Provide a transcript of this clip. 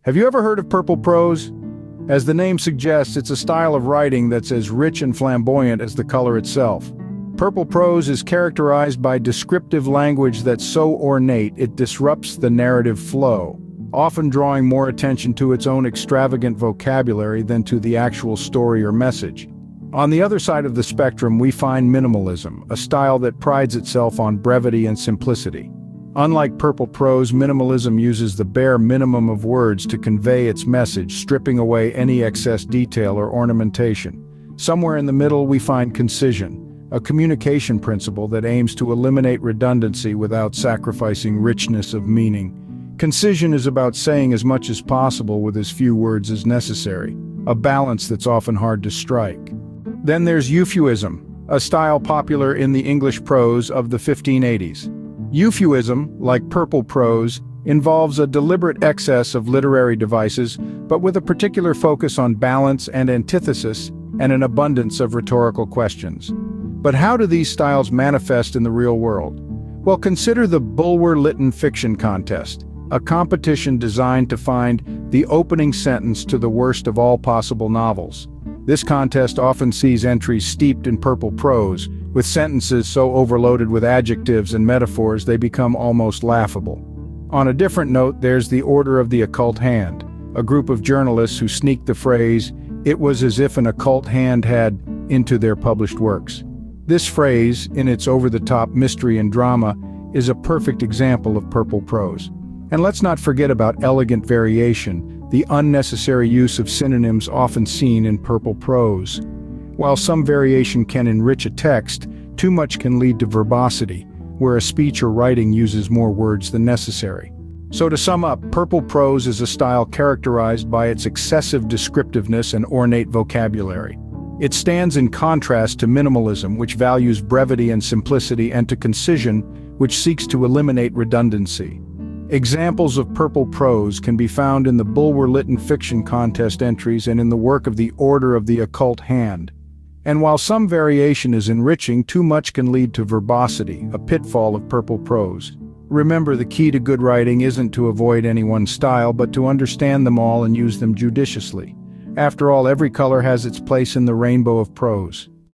Have you ever heard of purple prose? As the name suggests, it's a style of writing that's as rich and flamboyant as the color itself. Purple prose is characterized by descriptive language that's so ornate it disrupts the narrative flow, often drawing more attention to its own extravagant vocabulary than to the actual story or message. On the other side of the spectrum, we find minimalism, a style that prides itself on brevity and simplicity. Unlike purple prose, minimalism uses the bare minimum of words to convey its message, stripping away any excess detail or ornamentation. Somewhere in the middle, we find concision, a communication principle that aims to eliminate redundancy without sacrificing richness of meaning. Concision is about saying as much as possible with as few words as necessary, a balance that's often hard to strike. Then there's euphuism, a style popular in the English prose of the 1580s. Euphuism, like purple prose, involves a deliberate excess of literary devices, but with a particular focus on balance and antithesis and an abundance of rhetorical questions. But how do these styles manifest in the real world? Well, consider the Bulwer-Lytton Fiction Contest, a competition designed to find the opening sentence to the worst of all possible novels. This contest often sees entries steeped in purple prose, with sentences so overloaded with adjectives and metaphors they become almost laughable. On a different note, there's the Order of the Occult Hand, a group of journalists who sneak the phrase, "It was as if an occult hand had," into their published works. This phrase, in its over-the-top mystery and drama, is a perfect example of purple prose. And let's not forget about elegant variation, the unnecessary use of synonyms often seen in purple prose. While some variation can enrich a text, too much can lead to verbosity, where a speech or writing uses more words than necessary. So to sum up, purple prose is a style characterized by its excessive descriptiveness and ornate vocabulary. It stands in contrast to minimalism, which values brevity and simplicity, and to concision, which seeks to eliminate redundancy. Examples of purple prose can be found in the Bulwer-Lytton Fiction Contest entries and in the work of the Order of the Occult Hand. And while some variation is enriching, too much can lead to verbosity, a pitfall of purple prose. Remember, the key to good writing isn't to avoid any one style, but to understand them all and use them judiciously. After all, every color has its place in the rainbow of prose.